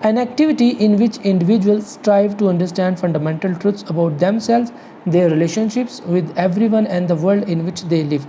An activity in which individuals strive to understand fundamental truths about themselves, their relationships with everyone and the world in which they live।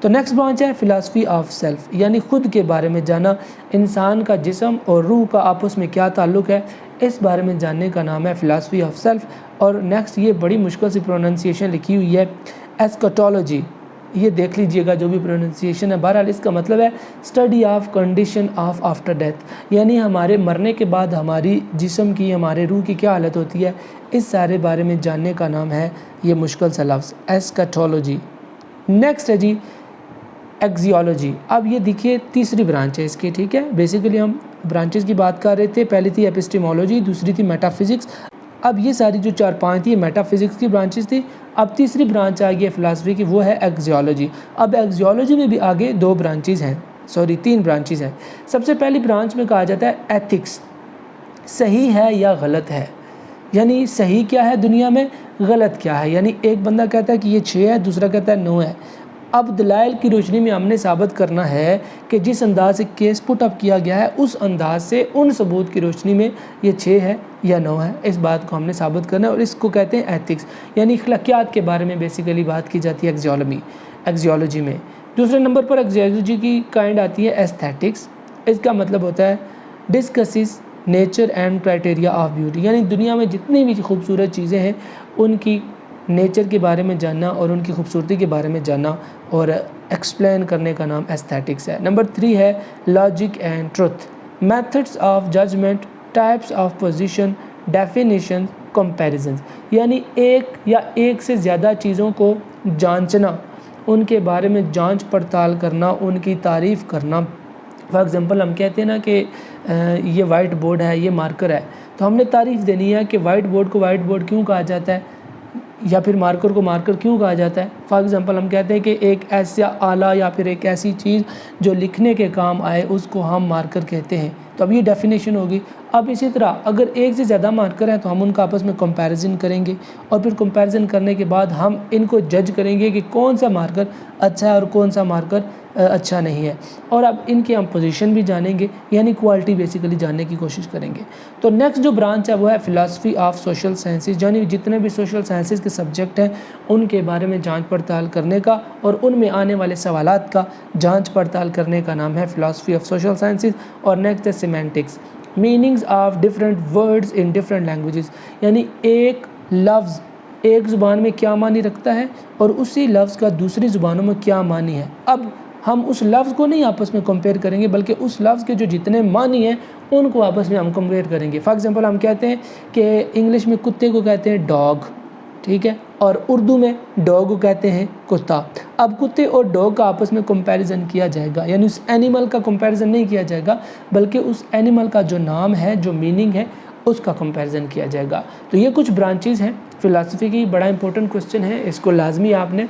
تو next branch ہے philosophy of self, یعنی خود کے بارے میں جانا، انسان کا جسم اور روح کا آپس میں کیا تعلق ہے، اس بارے میں جاننے کا نام ہے فلاسفی آف سیلف۔ اور نیکسٹ یہ بڑی مشکل سی پروننسیشن لکھی ہوئی ہے، ایسکٹولوجی، یہ دیکھ لیجئے گا جو بھی پروننسیشن ہے، بہرحال اس کا مطلب ہے study of condition of after death, یعنی ہمارے مرنے کے بعد ہماری جسم کی، ہمارے روح کی کیا حالت ہوتی ہے، اس سارے بارے میں جاننے کا نام ہے یہ مشکل سا لفظ ایسکٹولوجی۔ نیکسٹ ہے جی ایکزیولوجی۔ اب یہ دیکھیے تیسری برانچ ہے اس کی، ٹھیک ہے، بیسیکلی ہم برانچز کی بات کر رہے تھے، پہلی تھی ایپسٹیمولوجی، دوسری تھی میٹا فزکس، اب یہ ساری جو 4-5 تھی میٹا فزکس کی برانچز تھی، اب تیسری برانچ آ گئی ہے فلاسفی کی، وہ ہے ایکزیولوجی۔ اب ایکزیولوجی میں بھی آگے 2 برانچز ہیں، 3 برانچز ہیں۔ سب سے پہلی برانچ میں کہا جاتا ہے ایتھکس، صحیح ہے یا غلط ہے، یعنی صحیح کیا ہے دنیا میں، غلط کیا ہے، یعنی ایک بندہ کہتا ہے کہ یہ 6 ہے، دوسرا کہتا ہے 9 ہے۔ اب دلائل کی روشنی میں ہم نے ثابت کرنا ہے کہ جس انداز سے کیس پٹ اپ کیا گیا ہے اس انداز سے ان ثبوت کی روشنی میں یہ 6 ہے یا 9 ہے، اس بات کو ہم نے ثابت کرنا ہے، اور اس کو کہتے ہیں ایتھکس، یعنی اخلاقیات کے بارے میں بیسیکلی بات کی جاتی ہے ایکزیولوجی میں۔ دوسرے نمبر پر ایکزیولوجی کی کائنڈ آتی ہے ایستھیٹکس، اس کا مطلب ہوتا ہے discusses nature and criteria of beauty, یعنی دنیا میں جتنی بھی خوبصورت چیزیں ہیں ان کی نیچر کے بارے میں جاننا اور ان کی خوبصورتی کے بارے میں جاننا اور ایکسپلین کرنے کا نام ایستھیٹکس ہے۔ نمبر 3 ہے logic and truth, methods of judgment, types of position, definition, comparisons, یعنی ایک یا ایک سے زیادہ چیزوں کو جانچنا، ان کے بارے میں جانچ پڑتال کرنا، ان کی تعریف کرنا۔ فار ایگزامپل ہم کہتے ہیں نا کہ یہ وائٹ بورڈ ہے، یہ مارکر ہے، تو ہم نے تعریف دینی ہے کہ وائٹ بورڈ کو وائٹ بورڈ کیوں کہا جاتا ہے، یا پھر مارکر کو مارکر کیوں کہا جاتا ہے۔ فار ایگزامپل ہم کہتے ہیں کہ ایک ایسا آلہ یا پھر ایک ایسی چیز جو لکھنے کے کام آئے اس کو ہم مارکر کہتے ہیں، تو اب یہ ڈیفینیشن ہوگی۔ اب اسی طرح اگر ایک سے زیادہ مارکر ہیں تو ہم ان کا آپس میں کمپیریزن کریں گے، اور پھر کمپیریزن کرنے کے بعد ہم ان کو جج کریں گے کہ کون سا مارکر اچھا ہے اور کون سا مارکر اچھا نہیں ہے، اور اب ان کی ہم پوزیشن بھی جانیں گے، یعنی کوالٹی بیسیکلی جاننے کی کوشش کریں گے۔ تو نیکسٹ جو برانچ ہے وہ ہے فلاسفی آف سوشل سائنسز، یعنی جتنے بھی سوشل سائنسز کے سبجیکٹ ہیں ان کے بارے میں جانچ پڑتال کرنے کا اور ان میں آنے والے سوالات کا جانچ پڑتال کرنے کا نام ہے فلاسفی آف سوشل سائنسز۔ اور نیکسٹ ہے semantics, meanings of different words in different languages, یعنی ایک لفظ ایک زبان میں کیا معنی رکھتا ہے اور اسی لفظ کا دوسری زبانوں میں کیا معنی ہے۔ اب ہم اس لفظ کو نہیں آپس میں کمپیئر کریں گے بلکہ اس لفظ کے جو جتنے معنی ہیں ان کو آپس میں ہم کمپیئر کریں گے۔ فار ایگزامپل ہم کہتے ہیں کہ انگلش میں کتے کو کہتے ہیں ڈاگ، ٹھیک ہے، اور اردو میں ڈاگ کو کہتے ہیں کتا۔ اب کتے اور ڈاگ کا آپس میں کمپیریزن کیا جائے گا، یعنی اس اینیمل کا کمپیریزن نہیں کیا جائے گا بلکہ اس اینیمل کا جو نام ہے، جو میننگ ہے، اس کا کمپیریزن کیا جائے گا۔ تو یہ کچھ برانچز ہیں فلاسفی کی، بڑا امپورٹنٹ کوسچن ہے، اس کو لازمی آپ نے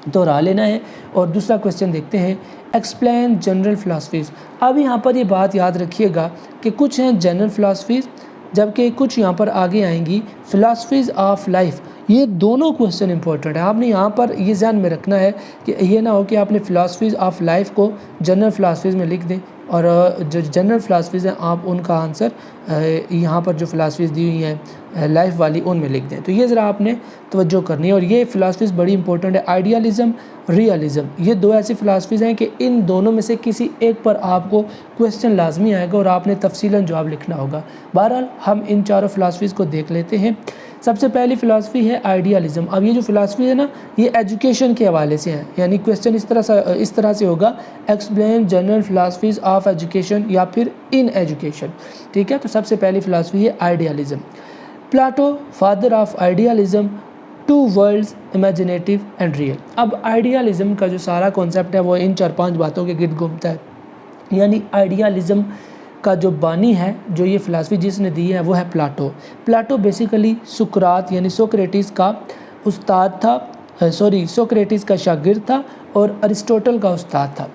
دہرا لینا ہے۔ اور دوسرا کوسچن دیکھتے ہیں، ایکسپلین جنرل فلاسفیز۔ اب یہاں پر یہ بات یاد رکھیے گا کہ کچھ ہیں جنرل فلاسفیز، جبکہ کچھ یہاں پر آگے آئیں گی فلاسفیز آف لائف۔ یہ دونوں کوسچن امپورٹنٹ ہے، آپ نے یہاں پر یہ ذہن میں رکھنا ہے کہ یہ نہ ہو کہ آپ نے فلاسفیز آف لائف کو جنرل فلاسفیز میں لکھ دیں اور جو جنرل فلاسفیز ہیں آپ ان کا آنسر یہاں پر جو فلاسفیز دی ہوئی ہیں لائف والی ان میں لکھ دیں۔ تو یہ ذرا آپ نے توجہ کرنی ہے، اور یہ فلاسفیز بڑی امپورٹنٹ ہے، آئیڈیالزم، ریئلزم، یہ 2 ایسی فلاسفیز ہیں کہ ان دونوں میں سے کسی ایک پر آپ کو کوسچن لازمی آئے گا اور آپ نے تفصیلاً جواب لکھنا ہوگا۔ بہرحال ہم ان چاروں فلاسفیز کو دیکھ لیتے ہیں۔ سب سے پہلی فلاسفی ہے آئیڈیالزم۔ اب یہ جو فلاسفی ہے نا یہ ایجوکیشن کے حوالے سے ہیں، یعنی کوسچن اس طرح سے ہوگا، explain general philosophies of education یا پھر ان ایجوکیشن، ٹھیک ہے۔ تو سب سے پہلی فلاسفی ہے idealism. Plato father of idealism, 2 worlds imaginative and real. اب آئیڈیالزم کا جو سارا کانسیپٹ ہے وہ ان 4-5 باتوں کے گرد گھومتا ہے، یعنی آئیڈیالزم کا جو بانی ہے، جو یہ فلاسفی جس نے دی ہے وہ ہے پلاٹو۔ پلاٹو بیسیکلی سقراط یعنی سوکریٹس کا استاد تھا، سوکریٹس کا شاگرد تھا اور ارسطوٹل کا استاد تھا۔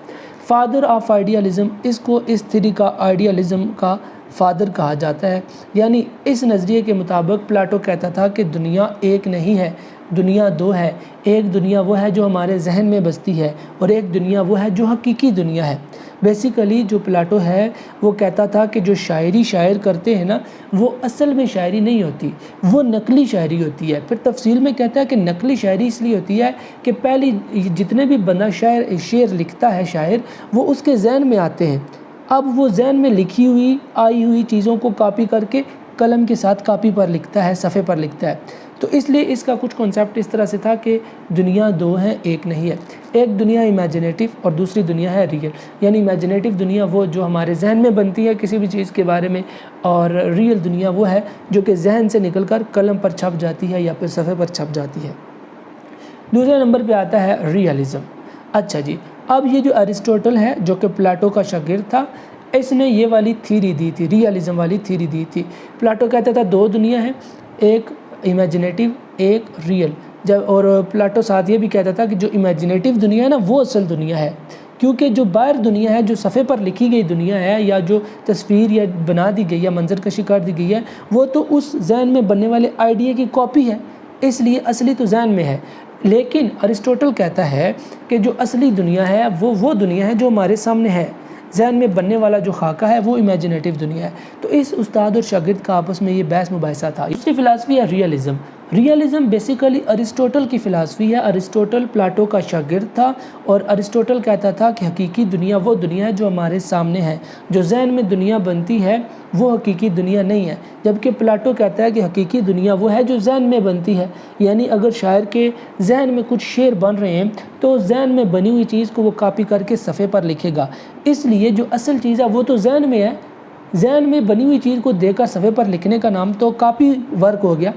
فادر آف آئیڈیالزم، اس کو اس تھیوری کا آئیڈیالزم کا فادر کہا جاتا ہے، یعنی اس نظریے کے مطابق پلاٹو کہتا تھا کہ دنیا ایک نہیں ہے، دنیا 2 ہے۔ ایک دنیا وہ ہے جو ہمارے ذہن میں بستی ہے اور ایک دنیا وہ ہے جو حقیقی دنیا ہے۔ بیسیکلی جو پلاٹو ہے وہ کہتا تھا کہ جو شاعری شاعر کرتے ہیں نا وہ اصل میں شاعری نہیں ہوتی، وہ نقلی شاعری ہوتی ہے۔ پھر تفصیل میں کہتا ہے کہ نقلی شاعری اس لیے ہوتی ہے کہ پہلی جتنے بھی بندہ شعر لکھتا ہے شاعر، وہ اس کے ذہن میں آتے ہیں، اب وہ ذہن میں لکھی ہوئی آئی ہوئی چیزوں کو کاپی کر کے قلم کے ساتھ کاپی پر لکھتا ہے، صفحے پر لکھتا ہے۔ تو اس لیے اس کا کچھ کنسیپٹ اس طرح سے تھا کہ دنیا دو ہیں ایک نہیں ہے، ایک دنیا امیجنیٹو اور دوسری دنیا ہے ریئل، یعنی امیجنیٹو دنیا وہ جو ہمارے ذہن میں بنتی ہے کسی بھی چیز کے بارے میں، اور ریئل دنیا وہ ہے جو کہ ذہن سے نکل کر قلم پر چھپ جاتی ہے یا پھر صفحے پر چھپ جاتی ہے۔ دوسرے نمبر پہ آتا ہے ریئلزم۔ اچھا جی، اب یہ جو ایرسٹوٹل ہے جو کہ پلاٹو کا شاگرد تھا، اس نے یہ والی تھیری دی تھی، ریئلزم والی تھیری دی تھی۔ پلاٹو کہتا تھا دو دنیا ہیں، ایک امیجنیٹو ایک ریئل، اور پلاٹو ساتھ یہ بھی کہتا تھا کہ جو امیجنیٹو دنیا ہے نا وہ اصل دنیا ہے، کیونکہ جو باہر دنیا ہے، جو صفحے پر لکھی گئی دنیا ہے یا جو تصویر یا بنا دی گئی یا منظر کشی کر دی گئی ہے، وہ تو اس ذہن میں بننے والے آئیڈیا کی کاپی ہے، اس لیے اصلی تو ذہن میں ہے۔ لیکن ایرسٹوٹل کہتا ہے کہ جو اصلی دنیا ہے وہ دنیا ہے جو ہمارے سامنے ہے، ذہن میں بننے والا جو خاکہ ہے وہ امیجنیٹو دنیا ہے۔ تو اس استاد اور شاگرد کا آپس میں یہ بحث مباحثہ تھا۔ دوسری فلسفی ہے ریئلزم۔ ریئلزم بیسیکلی ایرسٹوٹل کی فلسفی ہے۔ ایرسٹوٹل پلاٹو کا شاگرد تھا اور ایرسٹوٹل کہتا تھا کہ حقیقی دنیا وہ دنیا ہے جو ہمارے سامنے ہے، جو ذہن میں دنیا بنتی ہے وہ حقیقی دنیا نہیں ہے، جبکہ پلاٹو کہتا ہے کہ حقیقی دنیا وہ ہے جو ذہن میں بنتی ہے، یعنی اگر شاعر کے ذہن میں کچھ شعر بن رہے ہیں تو ذہن میں بنی ہوئی چیز کو وہ کاپی کر کے صفحے پر لکھے گا، اس لیے جو اصل چیز ہے وہ تو ذہن میں ہے، ذہن میں بنی ہوئی چیز کو دے کر صفحے پر لکھنے کا نام تو کاپی ورک ہو گیا۔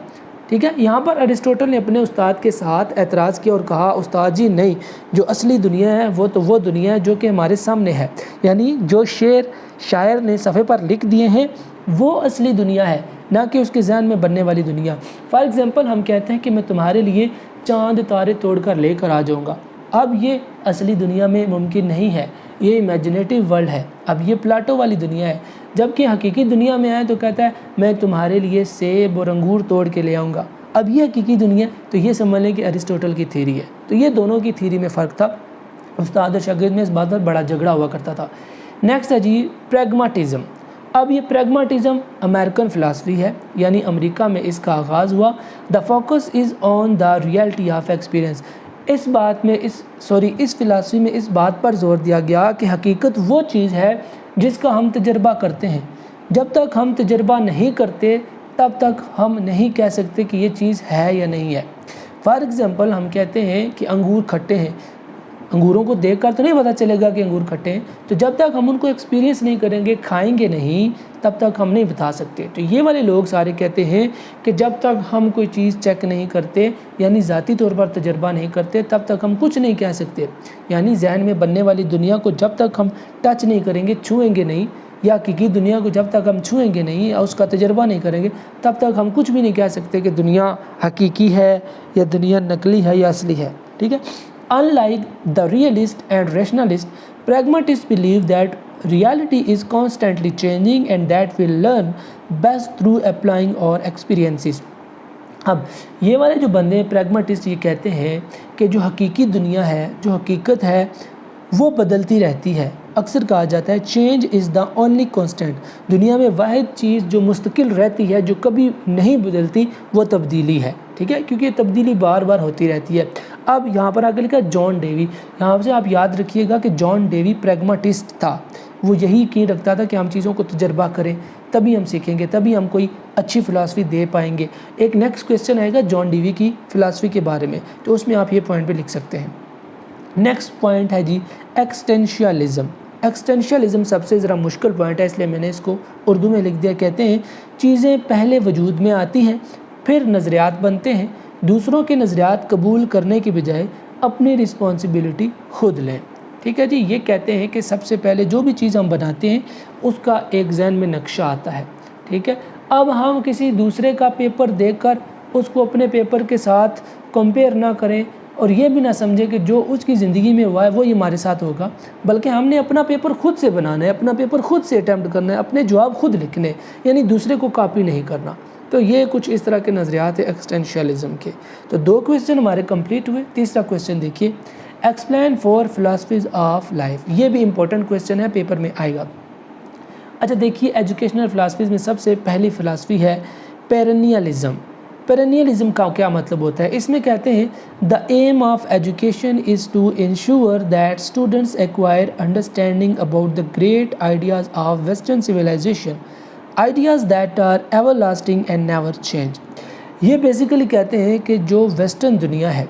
ٹھیک ہے، یہاں پر ایرسٹوٹل نے اپنے استاد کے ساتھ اعتراض کیا اور کہا استاد جی نہیں، جو اصلی دنیا ہے وہ تو وہ دنیا ہے جو کہ ہمارے سامنے ہے، یعنی جو شعر شاعر نے صفحے پر لکھ دیے ہیں وہ اصلی دنیا ہے، نہ کہ اس کے ذہن میں بننے والی دنیا۔ فار ایگزامپل ہم کہتے ہیں کہ میں تمہارے لیے چاند تارے توڑ کر لے کر آ جاؤں گا، اب یہ اصلی دنیا میں ممکن نہیں ہے، یہ امیجنیٹو ورلڈ ہے، اب یہ پلاٹو والی دنیا ہے۔ جبکہ حقیقی دنیا میں آئے تو کہتا ہے میں تمہارے لیے سیب اور انگور توڑ کے لے آؤں گا، اب یہ حقیقی دنیا، تو یہ سمجھ لیں کہ ایرسٹوٹل کی تھیری ہے۔ تو یہ دونوں کی تھیری میں فرق تھا، استاد اور شاگرد میں اس بات پر بڑا جھگڑا ہوا کرتا تھا۔ نیکسٹ ہے جی پریگماٹزم۔ اب یہ پریگماٹزم امریکن فلسفی ہے، یعنی امریکہ میں اس کا آغاز ہوا۔ The focus is on the reality of experience. اس فلسفی میں اس بات پر زور دیا گیا کہ حقیقت وہ چیز ہے جس کا ہم تجربہ کرتے ہیں، جب تک ہم تجربہ نہیں کرتے تب تک ہم نہیں کہہ سکتے کہ یہ چیز ہے یا نہیں ہے۔ فار ایگزامپل ہم کہتے ہیں کہ انگور کھٹے ہیں، انگوروں کو دیکھ کر تو نہیں پتہ چلے گا کہ انگور کھٹے ہیں، تو جب تک ہم ان کو ایکسپیرینس نہیں کریں گے، کھائیں گے نہیں، تب تک ہم نہیں بتا سکتے۔ تو یہ والے لوگ سارے کہتے ہیں کہ جب تک ہم کوئی چیز چیک نہیں کرتے، یعنی ذاتی طور پر تجربہ نہیں کرتے، تب تک ہم کچھ نہیں کہہ سکتے، یعنی ذہن میں بننے والی دنیا کو جب تک ہم ٹچ نہیں کریں گے، چھوئیں گے نہیں، یا حقیقی دنیا کو جب تک ہم چھوئیں گے نہیں یا اس کا تجربہ نہیں کریں گے، تب تک ہم کچھ بھی نہیں کہہ سکتے کہ دنیا حقیقی ہے یا دنیا نقلی ہے یا اصلی ہے۔ ٹھیک ہے، unlike the realist and rationalist, pragmatists believe that reality is constantly changing and that we learn best through applying our experiences. اب یہ والے جو بندے پریگماٹسٹ یہ کہتے ہیں کہ جو حقیقی دنیا ہے، جو حقیقت ہے وہ بدلتی رہتی ہے، اکثر کہا جاتا ہے change is the only constant, دنیا میں واحد چیز جو مستقل رہتی ہے، جو کبھی نہیں بدلتی، وہ تبدیلی ہے۔ ٹھیک ہے، کیونکہ یہ تبدیلی بار بار ہوتی رہتی ہے۔ اب یہاں پر آگے لکھا جان ڈیوی، یہاں سے آپ یاد رکھیے گا کہ جان ڈیوی پریگماٹسٹ تھا، وہ یہی یقین رکھتا تھا کہ ہم چیزوں کو تجربہ کریں تبھی ہم سیکھیں گے، تبھی ہم کوئی اچھی فلسفی دے پائیں گے۔ ایک نیکسٹ کویسچن آئے گا جان ڈیوی کی فلسفی کے بارے میں، تو اس میں آپ یہ پوائنٹ پہ لکھ سکتے ہیں۔ نیکسٹ پوائنٹ ہے جی ایکسٹینشیلزم۔ ایکسٹینشیلزم سب سے ذرا مشکل پوائنٹ ہے، اس لیے میں نے اس کو اردو میں لکھ دیا۔ کہتے ہیں چیزیں پہلے وجود میں آتی ہیں، پھر نظریات بنتے ہیں، دوسروں کے نظریات قبول کرنے کی بجائے اپنی رسپانسبلٹی خود لیں۔ ٹھیک ہے جی، یہ کہتے ہیں کہ سب سے پہلے جو بھی چیز ہم بناتے ہیں اس کا ایک ذہن میں نقشہ آتا ہے۔ ٹھیک ہے، اب ہم کسی دوسرے کا پیپر دیکھ کر اس کو اپنے پیپر کے ساتھ کمپیئر نہ کریں اور یہ بھی نہ سمجھیں کہ جو اس کی زندگی میں ہوا ہے وہ ہمارے ساتھ ہوگا، بلکہ ہم نے اپنا پیپر خود سے بنانا ہے، اپنا پیپر خود سے اٹیمپٹ کرنا ہے، اپنے جواب خود لکھنے، یعنی دوسرے کو کاپی نہیں کرنا۔ تو یہ کچھ اس طرح کے نظریات ہیں ایکسٹینشیلزم کے۔ تو 2 کویسچن ہمارے کمپلیٹ ہوئے۔ تیسرا کویسچن دیکھیے، ایکسپلین 4 فلاسفیز آف لائف، یہ بھی امپورٹنٹ کویسچن ہے، پیپر میں آئے گا۔ اچھا دیکھیے ایجوکیشنل فلاسفیز میں سب سے پہلی فلاسفی ہے پیرنیلزم۔ پیرنیلزم کا کیا مطلب ہوتا ہے؟ اس میں کہتے ہیں the aim of education is to ensure that students acquire understanding about the great ideas of western civilisation, ideas that are everlasting and never change. یہ بیسیکلی کہتے ہیں کہ جو ویسٹرن دنیا ہے،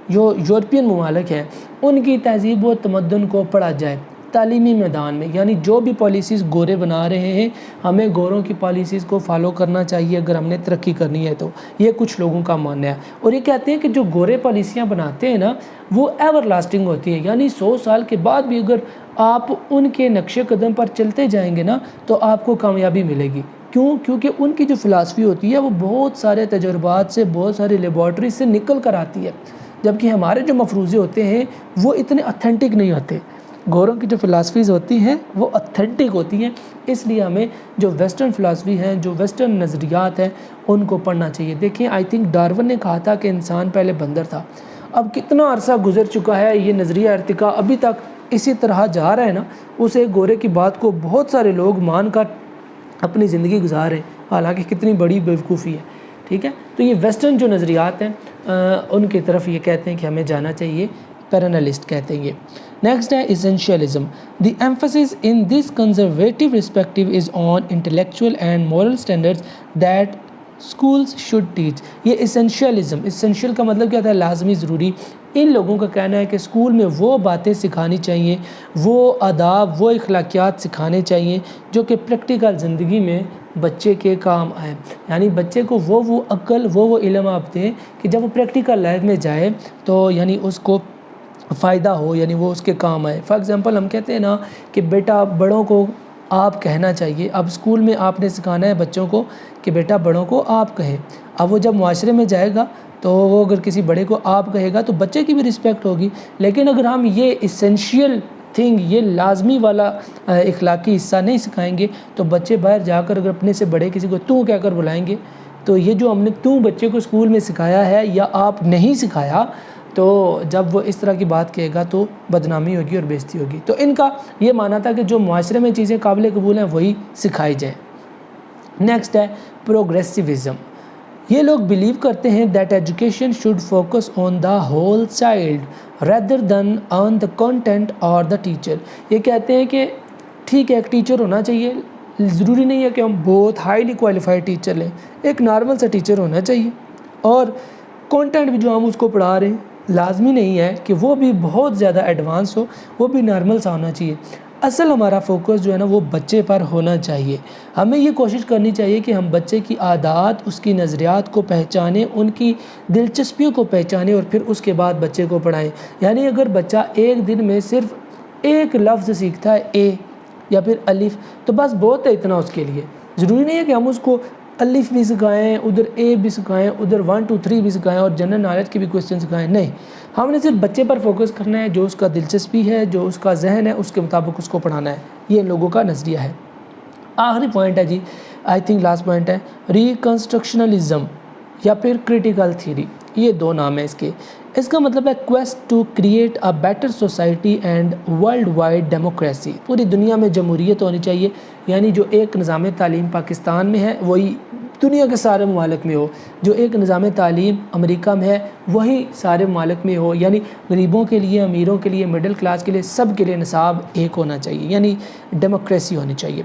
جو یورپین ممالک ہیں، ان کی تہذیب و تمدن کو پڑھا جائے تعلیمی میدان میں، یعنی جو بھی پالیسیز گورے بنا رہے ہیں ہمیں گوروں کی پالیسیز کو فالو کرنا چاہیے اگر ہم نے ترقی کرنی ہے تو، یہ کچھ لوگوں کا ماننا ہے۔ اور یہ کہتے ہیں کہ جو گورے پالیسیاں بناتے ہیں نا وہ ایور لاسٹنگ ہوتی ہیں، یعنی 100 سال کے بعد بھی اگر آپ ان کے نقش قدم پر چلتے جائیں گے نا تو آپ کو کامیابی ملے گی۔ کیوں؟ کیونکہ ان کی جو فلاسفی ہوتی ہے وہ بہت سارے تجربات سے، بہت ساری لیبارٹری سے نکل کر آتی ہے، جبکہ ہمارے جو مفروضے ہوتے ہیں وہ اتنے اتھینٹک نہیں ہوتے۔ گوروں کی جو فلاسفیز ہوتی ہیں وہ اتھینٹک ہوتی ہیں، اس لیے ہمیں جو ویسٹرن فلاسفی ہیں، جو ویسٹرن نظریات ہیں ان کو پڑھنا چاہیے۔ دیکھیں آئی تھنک ڈارون نے کہا تھا کہ انسان پہلے بندر تھا، اب کتنا عرصہ گزر چکا ہے، یہ نظریہ ارتقاء ابھی تک اسی طرح جا رہا ہے نا، اس ایک گورے کی بات کو بہت سارے لوگ مان کر اپنی زندگی گزار رہے ہیں، حالانکہ کتنی بڑی بیوقوفی ہے، ٹھیک ہے۔ تو یہ ویسٹرن جو نظریات ہیں ان کی طرف یہ کہتے ہیں کہ ہمیں جانا چاہیے، پیرنلسٹ کہتے ہیں یہ۔ نیکسٹ ہے essentialism. The emphasis in this conservative perspective is on intellectual and moral standards that schools should teach. یہ ایسنشیلزم، ایسنشیل کا مطلب کیا ہوتا ہے؟ لازمی، ضروری۔ ان لوگوں کا کہنا ہے کہ اسکول میں وہ باتیں سکھانی چاہیے، وہ آداب، وہ اخلاقیات سکھانے چاہیے جو کہ پریکٹیکل زندگی میں بچے کے کام آئے، یعنی بچے کو وہ عقل، وہ علم آپ دیں کہ جب وہ پریکٹیکل لائف میں جائے تو یعنی اس کو فائدہ ہو، یعنی وہ اس کے کام آئے۔ فار ایگزامپل ہم کہتے ہیں نا کہ بیٹا بڑوں کو آپ کہنا چاہیے، اب اسکول میں آپ نے سکھانا ہے بچوں کو کہ بیٹا بڑوں کو آپ کہیں۔ اب وہ جب معاشرے میں جائے گا تو وہ اگر کسی بڑے کو آپ کہے گا تو بچے کی بھی رسپیکٹ ہوگی۔ لیکن اگر ہم یہ ایسنشیل تھنگ، یہ لازمی والا اخلاقی حصہ نہیں سکھائیں گے تو بچے باہر جا کر اگر اپنے سے بڑے کسی کو تو کہہ کر بلائیں گے، تو یہ جو ہم نے تو بچے کو اسکول میں سکھایا ہے یا آپ نہیں سکھایا، تو جب وہ اس طرح کی بات کہے گا تو بدنامی ہوگی اور بے عزتی ہوگی۔ تو ان کا یہ ماننا تھا کہ جو معاشرے میں چیزیں قابل قبول ہیں وہی سکھائی جائیں۔ نیکسٹ ہے پروگریسیوزم۔ یہ لوگ بلیو کرتے ہیں that education should focus on the whole child rather than on the content اور دا ٹیچر۔ یہ کہتے ہیں کہ ٹھیک ہے ایک ٹیچر ہونا چاہیے، ضروری نہیں ہے کہ ہم بہت ہائیلی کوالیفائڈ ٹیچر لیں، ایک نارمل سا ٹیچر ہونا چاہیے، اور کنٹینٹ بھی جو ہم اس کو پڑھا رہے ہیں لازمی نہیں ہے کہ وہ بھی بہت زیادہ ایڈوانس ہو، وہ بھی نارمل سا ہونا چاہیے۔ اصل ہمارا فوکس جو ہے نا وہ بچے پر ہونا چاہیے۔ ہمیں یہ کوشش کرنی چاہیے کہ ہم بچے کی عادات، اس کی نظریات کو پہچانیں، ان کی دلچسپیوں کو پہچانیں اور پھر اس کے بعد بچے کو پڑھائیں۔ یعنی اگر بچہ ایک دن میں صرف ایک لفظ سیکھتا ہے اے یا پھر الف تو بس بہت ہے اتنا اس کے لیے، ضروری نہیں ہے کہ ہم اس کو الف بھی سکھائیں، ادھر اے بھی سکھائیں، ادھر 1 2 3 بھی سکھائیں اور جنرل نالج کے بھی کویسچن سکھائیں، نہیں، ہم نے صرف بچے پر فوکس کرنا ہے، جو اس کا دلچسپی ہے، جو اس کا ذہن ہے، اس کے مطابق اس کو پڑھانا ہے۔ یہ ان لوگوں کا نظریہ ہے۔ آخری پوائنٹ ہے جی، آئی تھنک لاسٹ پوائنٹ ہے ریکنسٹرکشنلزم یا پھر کریٹیکل تھیوری۔ یہ 2 نام ہیں اس کے۔ اس کا مطلب ہے quest to create a better society and worldwide democracy. پوری دنیا میں جمہوریت ہونی چاہیے، یعنی جو ایک نظام تعلیم پاکستان میں ہے وہی دنیا کے سارے ممالک میں ہو، جو ایک نظام تعلیم امریکہ میں ہے وہی سارے ممالک میں ہو، یعنی غریبوں کے لیے، امیروں کے لیے، مڈل کلاس کے لیے، سب کے لیے نصاب ایک ہونا چاہیے، یعنی ڈیموکریسی ہونی چاہیے۔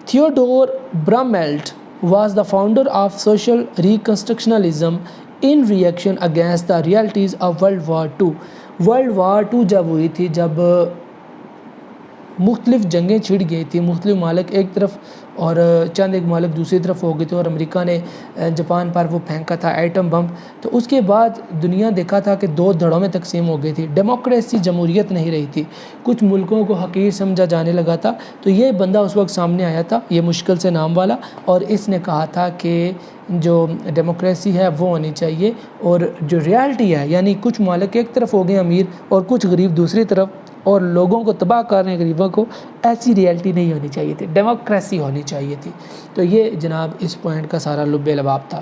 Theodore Brameld was the founder of social reconstructionism in reaction against the realities of World War II۔ World War II جب ہوئی تھی، جب مختلف جنگیں چھڑ گئی تھی، مختلف ممالک ایک طرف اور چند ایک ممالک دوسری طرف ہو گئے تھے، اور امریکہ نے جاپان پر وہ پھینکا تھا ایٹم بم، تو اس کے بعد دنیا دیکھا تھا کہ 2 دھڑوں میں تقسیم ہو گئی تھی، ڈیموکریسی، جمہوریت نہیں رہی تھی، کچھ ملکوں کو حقیر سمجھا جانے لگا تھا۔ تو یہ بندہ اس وقت سامنے آیا تھا، یہ مشکل سے نام والا، اور اس نے کہا تھا کہ جو ڈیموکریسی ہے وہ ہونی چاہیے، اور جو ریالٹی ہے یعنی کچھ ممالک ایک طرف ہو گئے امیر اور کچھ غریب دوسری طرف، اور لوگوں کو تباہ کر رہے ہیں غریبوں کو، ایسی ریالٹی نہیں ہونی چاہیے تھی، ڈیموکریسی ہونی چاہیے تھی۔ تو یہ جناب اس پوائنٹ کا سارا لب لباب تھا۔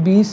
20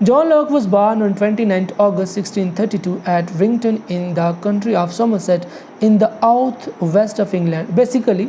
John Locke was born on 29 August 1632 at Rington in the country of Somerset in the south west of England. Basically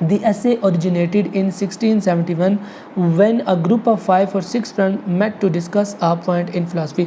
The essay originated in 1671 when a group of 5 or 6 friends met to discuss a point in philosophy.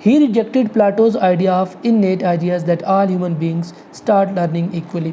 He rejected Plato's idea of innate ideas that all human beings start learning equally.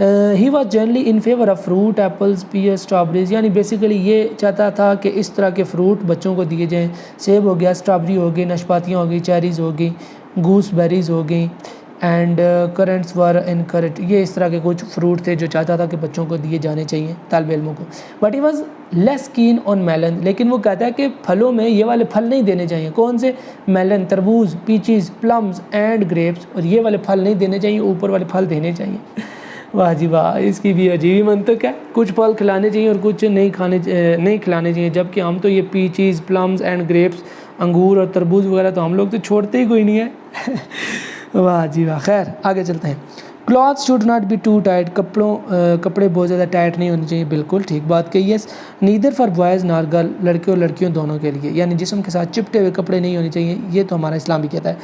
He was generally in favour of fruit, apples, pear, strawberries, یعنی basically یہ چاہتا تھا کہ اس طرح کے fruit بچوں کو دیے جائیں. سیب ہو گیا، اسٹرابری ہو گئی، ناشپاتیاں ہو گئی، چیریز ہو گئی، گوس بیریز ہو گئیں، اینڈ کرنٹس ور انکریج. یہ اس طرح کے کچھ فروٹ تھے جو چاہتا تھا کہ بچوں کو دیے جانے چاہیے طالب علموں کو. But he was less can on melon, لیکن وہ کہتا ہے کہ پھلوں میں یہ والے پھل نہیں دینے چاہیے. کون سے؟ میلن، تربوز، پیچز، پلمز اینڈ گریپس. اور یہ والے پھل نہیں دینے چاہیے، اوپر والے پھل دینے چاہیے. واہ جی واہ، اس کی بھی عجیب ہی منطق ہے. کچھ پھل کھلانے چاہیے اور کچھ نہیں کھلانے چاہیے، جبکہ ہم تو یہ پیچز، پلمز اینڈ گریپس، انگور اور تربوز وغیرہ تو ہم لوگ تو چھوڑتے ہی کوئی نہیں ہے. واہ جی واہ. خیر آگے چلتے ہیں. Clothes should not be too tight, کپڑے بہت زیادہ ٹائٹ نہیں ہونے چاہیے. بالکل ٹھیک بات کہی ہے. نیدر فار بوائز نار گرل، لڑکے اور لڑکیوں دونوں کے لیے، یعنی جسم کے ساتھ چپٹے ہوئے کپڑے نہیں ہونے چاہیے. یہ تو ہمارا اسلام بھی کہتا ہے.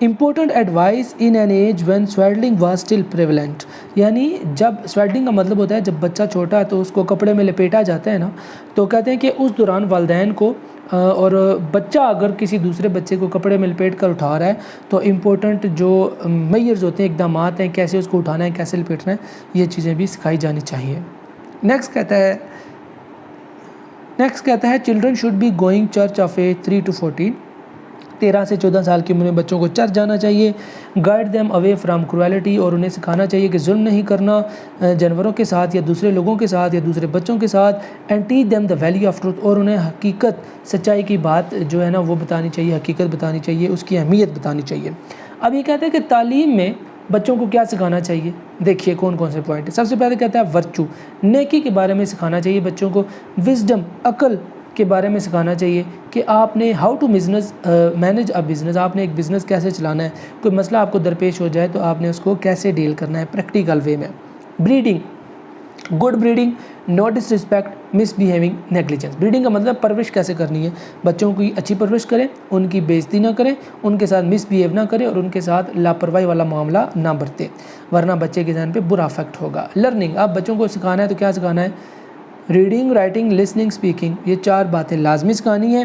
Important advice in an age when swaddling was still prevalent, یعنی جب سویڈلنگ کا مطلب ہوتا ہے جب بچہ چھوٹا ہے تو اس کو کپڑے میں لپیٹا جاتا ہے نا، تو کہتے ہیں کہ اس دوران والدین کو اور بچہ اگر کسی دوسرے بچے کو کپڑے میں لپیٹ کر اٹھا رہا ہے تو امپورٹنٹ جو میئرز ہوتے ہیں، اقدامات ہیں، کیسے اس کو اٹھانا ہے، کیسے لپیٹنا ہے، یہ چیزیں بھی سکھائی جانی چاہیے. نیکسٹ کہتا ہے children should be going church of age 3 to 14، 13 سے 14 سال کی عمر میں بچوں کو چرچ جانا چاہیے. گائیڈ دیم اوے فرام کرویلٹی، اور انہیں سکھانا چاہیے کہ ظلم نہیں کرنا جانوروں کے ساتھ یا دوسرے لوگوں کے ساتھ یا دوسرے بچوں کے ساتھ. And teach them the value of truth, اور انہیں حقیقت، سچائی کی بات جو ہے نا وہ بتانی چاہیے، حقیقت بتانی چاہیے، اس کی اہمیت بتانی چاہیے. اب یہ کہتے ہیں کہ تعلیم میں بچوں کو کیا سکھانا چاہیے. دیکھیے کون کون سے پوائنٹ ہیں. سب سے پہلے کہتا ہے ورچو، نیکی کے بارے میں سکھانا چاہیے بچوں کو. وزڈم، عقل کے بارے میں سکھانا چاہیے کہ آپ نے how to manage a business, آپ نے ایک بزنس کیسے چلانا ہے. کوئی مسئلہ آپ کو درپیش ہو جائے تو آپ نے اس کو کیسے ڈیل کرنا ہے پریکٹیکل وے میں. بریڈنگ، گڈ بریڈنگ، نو ڈس رسپیکٹ، مس بیہیونگ، نیگلیجنس. بریڈنگ کا مطلب پرورش کیسے کرنی ہے. بچوں کی اچھی پرورش کریں، ان کی بے عزتی نہ کریں، ان کے ساتھ مس بیہیو نہ کریں اور ان کے ساتھ لاپرواہی والا معاملہ نہ برتیں، ورنہ بچے کے ذہن پہ برا افیکٹ ہوگا. لرننگ، آپ بچوں کو سکھانا ہے تو کیا سکھانا ہے. ریڈنگ، رائٹنگ، لسننگ، اسپیکنگ، یہ 4 باتیں لازمی سکھانی ہیں.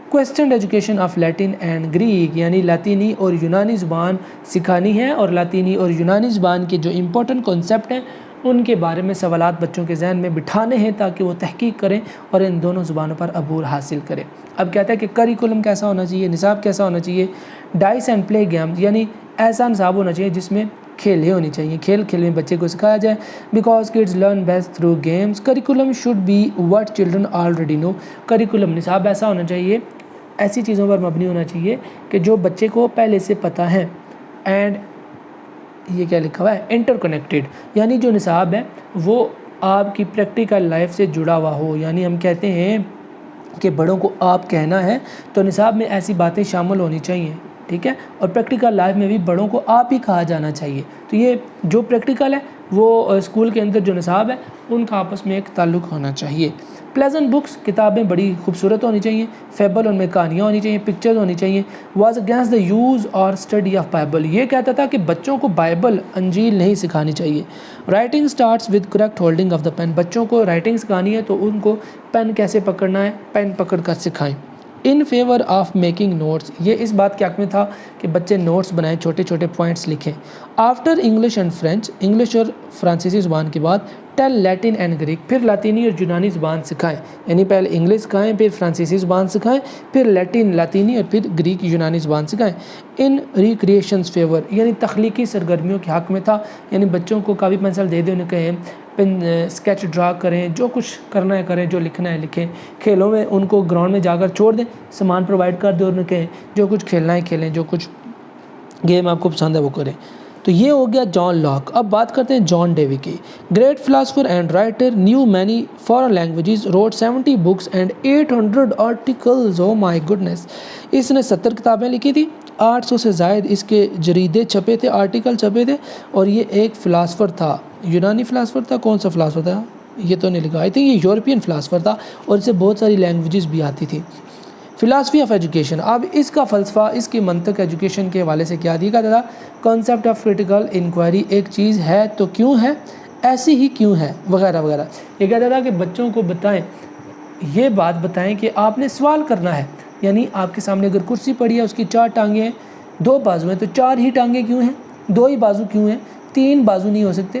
Questioned education of Latin and Greek, یعنی لاطینی اور یونانی زبان سکھانی ہے، اور لاطینی اور یونانی زبان کے جو امپورٹنٹ کنسیپٹ ہیں ان کے بارے میں سوالات بچوں کے ذہن میں بٹھانے ہیں تاکہ وہ تحقیق کریں اور ان دونوں زبانوں پر عبور حاصل کریں. اب کہتا ہے کہ کریکولم کیسا ہونا چاہیے، نصاب کیسا ہونا چاہیے. ڈائس اینڈ پلے گیمز، یعنی ایسا نصاب ہونا چاہیے جس میں کھیلیں ہونی چاہیے، کھیل میں بچے کو سکھایا جائے. Because kids learn best through games, curriculum should be what children already know. Curriculum, نصاب ایسا ہونا چاہیے، ایسی چیزوں پر مبنی ہونا چاہیے کہ جو بچے کو پہلے سے پتہ ہے. اینڈ یہ کیا لکھا ہوا ہے، انٹر کنیکٹڈ، یعنی جو نصاب ہے وہ آپ کی پریکٹیکل لائف سے جڑا ہوا ہو. یعنی ہم کہتے ہیں کہ بڑوں کو آپ کہنا ہے تو نصاب میں ایسی باتیں شامل ہونی چاہیے، ٹھیک ہے. اور پریکٹیکل لائف میں بھی بڑوں کو آپ ہی کہا جانا چاہیے. تو یہ جو پریکٹیکل ہے وہ اسکول کے اندر جو نصاب ہے ان کا آپس میں ایک تعلق ہونا چاہیے. پلیزنٹ بکس، کتابیں بڑی خوبصورت ہونی چاہیے. فیبل، ان میں کہانیاں ہونی چاہیے، پکچرز ہونی چاہیے. واز اگینسٹ دا یوز اور اسٹڈی آف بائبل، یہ کہتا تھا کہ بچوں کو بائبل، انجیل نہیں سکھانی چاہیے. Writing starts with correct holding of the pen, بچوں کو رائٹنگ سکھانی ہے تو ان کو پین کیسے پکڑنا ہے، پین پکڑ کر سکھائیں. ان فیور آف میکنگ نوٹس، یہ اس بات کے حق میں تھا کہ بچے نوٹس بنائیں، چھوٹے چھوٹے پوائنٹس لکھیں. After English and French, English اور فرانسیسی زبان کے بعد ٹیل لیٹن اینڈ گریک، پھر لاطینی اور یونانی زبان سکھائیں. یعنی پہلے انگلش سکھائیں، پھر فرانسیسی زبان سکھائیں، پھر لیٹن لاطینی اور پھر گریک یونانی زبان سکھائیں. ان ریکریشنز فیور، یعنی تخلیقی سرگرمیوں کے حق میں تھا. یعنی بچوں کو کاپی پینسل دے دیں، انہیں کہیں پن اسکیچ ڈرا کریں، جو کچھ کرنا ہے کریں، جو لکھنا ہے لکھیں. کھیلوں میں ان کو گراؤنڈ میں جا کر چھوڑ دیں، سامان پرووائڈ کر دیں اور انہیں کہیں جو کچھ کھیلنا ہے کھیلیں، جو کچھ گیم آپ کو پسند ہے وہ کریں. تو یہ ہو گیا جان لاک. اب بات کرتے ہیں جان ڈیوی کی. Great philosopher and writer, knew many foreign languages, wrote 70 books and 800 articles. Oh my goodness, اس نے 70 کتابیں لکھی تھی، 800 سے زائد اس کے جریدے چھپے تھے، آرٹیکل چھپے تھے. اور یہ ایک فلاسفر تھا، یونانی فلاسفر تھا. کون سا فلاسفر تھا یہ تو نہیں لکھا، آئی تھنک یہ یورپین فلاسفر تھا اور اسے بہت ساری لینگویجز بھی آتی تھی. فلاسفی آف ایجوکیشن، اب اس کا فلسفہ، اس کی منطق ایجوکیشن کے حوالے سے کیا دیا گیا تھا. کانسیپٹ آف کریٹیکل انکوائری، ایک چیز ہے تو کیوں ہے، ایسی ہی کیوں ہے، وغیرہ وغیرہ. یہ کہتا تھا کہ بچوں کو بتائیں، یہ بات بتائیں کہ آپ نے سوال کرنا ہے. یعنی آپ کے سامنے اگر کرسی پڑی ہے، اس کی 4 ٹانگیں ہیں، 2 بازو ہیں، تو 4 ہی ٹانگیں کیوں ہیں، 2 ہی بازو کیوں ہیں، 3 بازو نہیں ہو سکتے،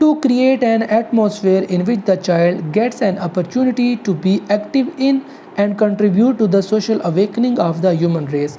To create an atmosphere in which the child gets an opportunity to be active in and contribute to the social awakening of the human race।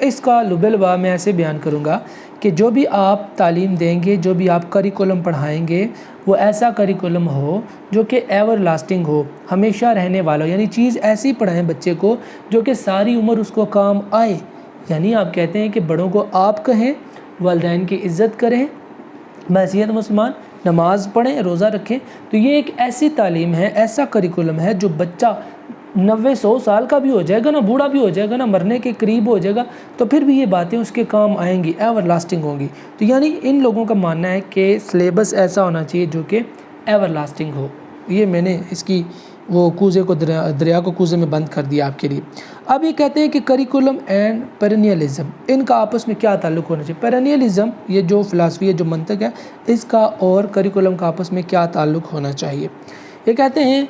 اس کا لبلبا میں ایسے بیان کروں گا کہ جو بھی آپ تعلیم دیں گے، جو بھی آپ کریکولم پڑھائیں گے، وہ ایسا کریکولم ہو جو کہ ایور لاسٹنگ ہو، ہمیشہ رہنے والا ہو، یعنی چیز ایسی پڑھائیں بچے کو جو کہ ساری عمر اس کو کام آئے۔ یعنی آپ کہتے ہیں کہ بڑوں کو آپ کہیں، والدین کی عزت کریں، بحیثیت مسلمان نماز پڑھیں، روزہ رکھیں، تو یہ ایک ایسی تعلیم ہے، ایسا کریکولم ہے جو بچہ 90-100 سال کا بھی ہو جائے گا نا، بوڑھا بھی ہو جائے گا نا، مرنے کے قریب ہو جائے گا، تو پھر بھی یہ باتیں اس کے کام آئیں گی، ایور لاسٹنگ ہوں گی۔ تو یعنی ان لوگوں کا ماننا ہے کہ سلیبس ایسا ہونا چاہیے جو کہ ایور لاسٹنگ ہو۔ یہ میں نے اس کی وہ کوزے کو دریا کو کوزے میں بند کر دیا آپ کے لیے۔ اب یہ کہتے ہیں کہ کریکولم اینڈ پیرنیلزم، ان کا آپس میں کیا تعلق ہونا چاہیے؟ پیرنیلزم یہ جو فلسفی ہے، جو منطق ہے، اس کا اور کریکولم کا آپس میں کیا تعلق ہونا چاہیے؟ یہ کہتے ہیں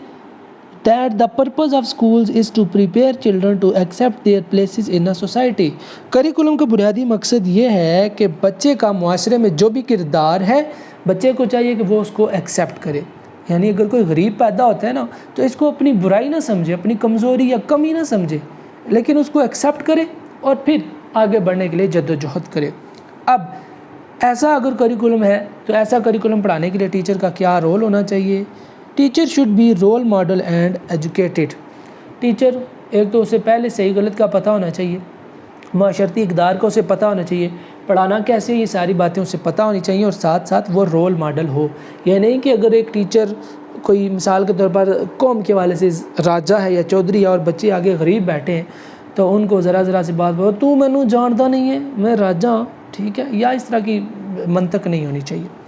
that the purpose of schools is to prepare children to accept their places in a society۔ Curriculum کا بنیادی مقصد یہ ہے کہ بچے کا معاشرے میں جو بھی کردار ہے، بچے کو چاہیے کہ وہ اس کو ایکسیپٹ کرے۔ یعنی اگر کوئی غریب پیدا ہوتا ہے نا، تو اس کو اپنی برائی نہ سمجھے، اپنی کمزوری یا کمی نہ سمجھے، لیکن اس کو ایکسیپٹ کرے اور پھر آگے بڑھنے کے لیے جدوجہد کرے۔ اب ایسا اگر کریکولم ہے تو ایسا کریکولم پڑھانے کے لیے ٹیچر کا کیا رول ہونا چاہیے؟ Teacher should be role model and educated. Teacher ایک تو اسے پہلے صحیح غلط کا پتہ ہونا چاہیے، معاشرتی اقدار کا اسے پتہ ہونا چاہیے، پڑھانا کیسے یہ ساری باتیں اسے پتہ ہونی چاہیے، اور ساتھ ساتھ وہ رول ماڈل ہو۔ یہ نہیں کہ اگر ایک ٹیچر کوئی مثال کے طور پر قوم کے والے سے راجہ ہے یا چودھری ہے اور بچے آگے غریب بیٹھے ہیں، تو ان کو ذرا سی بات بولو، تو مینوں جانتا نہیں ہے، میں راجہ ہوں، ٹھیک ہے، یا اس طرح کی منطق نہیں ہونی چاہیے۔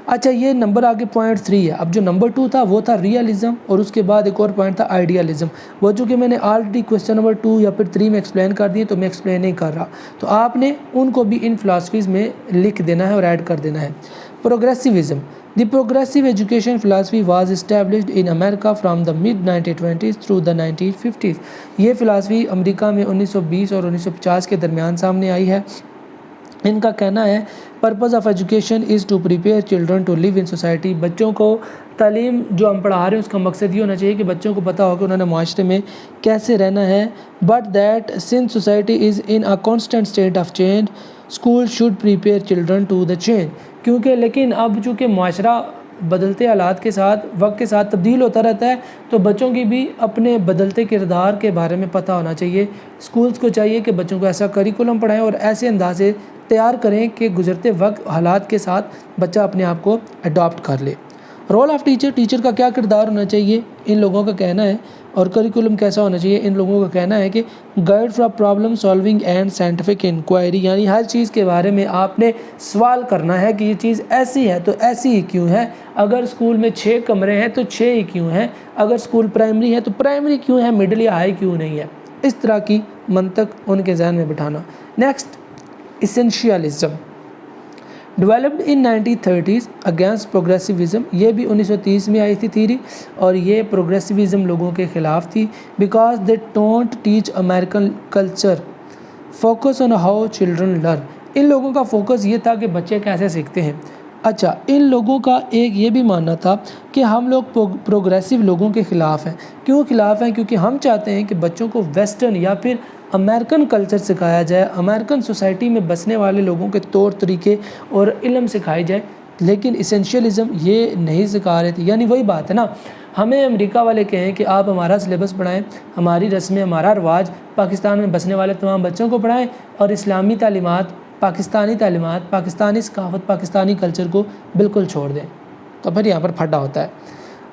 اچھا، یہ نمبر آگے پوائنٹ 3 ہے۔ اب جو نمبر 2 تھا وہ تھا ریئلزم، اور اس کے بعد ایک اور پوائنٹ تھا آئیڈیالزم۔ وہ چونکہ میں نے آلریڈی کویسچن نمبر 2 یا پھر 3 میں ایکسپلین کر دیے، تو میں ایکسپلین نہیں کر رہا، تو آپ نے ان کو بھی ان فلاسفیز میں لکھ دینا ہے اور ایڈ کر دینا ہے۔ Progressivism, the progressive education philosophy was established in America from the mid 1920s through the 1950s۔ یہ فلاسفی امریکہ میں 1920 اور 1950 کے درمیان سامنے آئی ہے۔ ان کا کہنا ہے purpose of education is to prepare children to live in society. بچوں کو تعلیم جو ہم پڑھا رہے ہیں اس کا مقصد یہ ہونا چاہیے کہ بچوں کو پتہ ہو کہ انہوں نے معاشرے میں کیسے رہنا ہے۔ But that since society is in a constant state of change, school should prepare children to the change. کیونکہ لیکن اب چونکہ معاشرہ بدلتے حالات کے ساتھ، وقت کے ساتھ تبدیل ہوتا رہتا ہے، تو بچوں کی بھی اپنے بدلتے کردار کے بارے میں پتہ ہونا چاہیے۔ اسکولز کو چاہیے کہ بچوں کو ایسا کریکولم پڑھائیں اور ایسے انداز سے تیار کریں کہ گزرتے وقت حالات کے ساتھ بچہ اپنے آپ کو اڈاپٹ کر لے۔ رول آف ٹیچر، ٹیچر کا کیا کردار ہونا چاہیے؟ ان لوگوں کا کہنا ہے، اور کریکولم کیسا ہونا چاہیے؟ ان لوگوں کا کہنا ہے کہ guide for problem solving and scientific inquiry, یعنی ہر چیز کے بارے میں آپ نے سوال کرنا ہے کہ یہ چیز ایسی ہے تو ایسی ہی کیوں ہے، اگر اسکول میں 6 کمرے ہیں تو 6 ہی کیوں ہیں، اگر اسکول پرائمری ہے تو پرائمری کیوں ہے، مڈل یا ہائی کیوں نہیں ہے۔ اس طرح کی منطق ان کے ذہن میں بٹھانا۔ Next, essentialism, developed in 1930s against progressivism. یہ بھی 1930 میں آئی تھی تھیری، اور یہ پروگریسیوزم لوگوں کے خلاف تھی۔ Because they don't teach American culture, focus on how children learn. ان لوگوں کا فوکس یہ تھا کہ بچے کیسے سیکھتے ہیں۔ اچھا، ان لوگوں کا ایک یہ بھی ماننا تھا کہ ہم لوگ پروگریسو لوگوں کے خلاف ہیں۔ کیوں خلاف ہیں؟ کیونکہ ہم چاہتے ہیں کہ بچوں کو ویسٹرن یا پھر امریکن کلچر سکھایا جائے، امریکن سوسائٹی میں بسنے والے لوگوں کے طور طریقے اور علم سکھائی جائے، لیکن اسینشیلزم یہ نہیں سکھا رہے تھے۔ یعنی وہی بات ہے نا، ہمیں امریکہ والے کہیں کہ آپ ہمارا سلیبس پڑھائیں، ہماری رسمیں، ہمارا رواج پاکستان میں بسنے والے تمام بچوں کو پڑھائیں، اور اسلامی تعلیمات، پاکستانی ثقافت، پاکستانی کلچر کو بالکل چھوڑ دیں، تو پھر یہاں پر پھٹا ہوتا ہے۔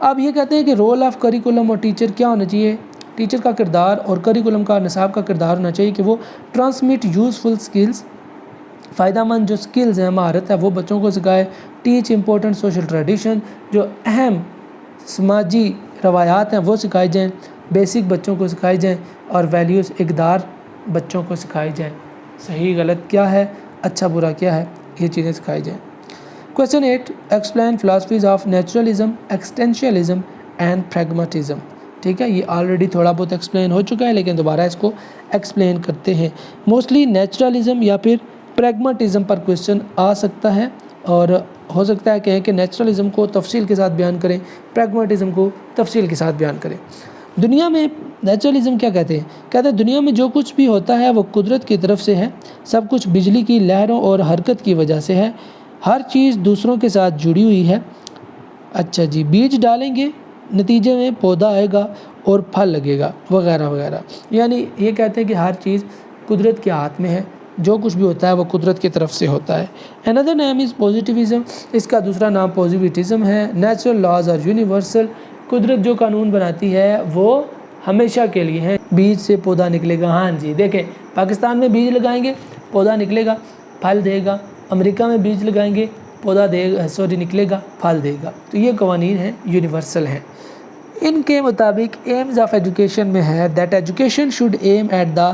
اب یہ کہتے ہیں کہ رول آف کریکولم اور ٹیچر کیا ہونا چاہیے؟ ٹیچر کا کردار اور کریکولم کا نصاب کا کردار ہونا چاہیے کہ وہ ٹرانسمٹ یوزفل سکلز، فائدہ مند جو سکلز ہیں، مہارت ہے، وہ بچوں کو سکھائے۔ ٹیچ امپورٹنٹ سوشل ٹریڈیشن، جو اہم سماجی روایات ہیں وہ سکھائی جائیں، بیسک بچوں کو سکھائی جائیں، اور ویلیوز، اقدار بچوں کو سکھائی جائیں، صحیح غلط کیا ہے، اچھا برا کیا ہے، یہ چیزیں سکھائی جائیں۔ Question 8، explain philosophies of naturalism, existentialism and pragmatism. ٹھیک ہے، یہ آلریڈی تھوڑا بہت ایکسپلین ہو چکا ہے، لیکن دوبارہ اس کو ایکسپلین کرتے ہیں۔ موسٹلی نیچرلزم یا پھر پریگماٹزم پر کویسچن آ سکتا ہے، اور ہو سکتا ہے کہ نیچرلزم کو تفصیل کے ساتھ بیان کریں، پریگماٹزم کو تفصیل کے ساتھ بیان کریں۔ دنیا میں نیچرلزم کیا کہتے ہیں دنیا میں جو کچھ بھی ہوتا ہے وہ قدرت کی طرف سے ہے، سب کچھ بجلی کی لہروں اور حرکت کی وجہ سے ہے، ہر چیز دوسروں کے ساتھ جڑی ہوئی ہے۔ اچھا جی، بیج ڈالیں گے، نتیجے میں پودا آئے گا اور پھل لگے گا وغیرہ وغیرہ۔ یعنی یہ کہتے ہیں کہ ہر چیز قدرت کے ہاتھ میں ہے، جو کچھ بھی ہوتا ہے وہ قدرت کی طرف سے ہوتا ہے۔ another name is positivism، اس کا دوسرا نام پازیٹیوزم ہے۔ نیچرل لاز آر یونیورسل، قدرت جو قانون بناتی ہے وہ ہمیشہ کے لیے ہیں۔ بیج سے پودا نکلے گا، ہاں جی دیکھیں پاکستان میں بیج لگائیں گے پودا نکلے گا، پھل دے گا، امریکہ میں بیج لگائیں گے پودا نکلے گا، پھل دے گا۔ تو یہ قوانین ہیں، یونیورسل ہیں۔ ان کے مطابق ایمز آف ایجوکیشن میں ہے that education should aim at the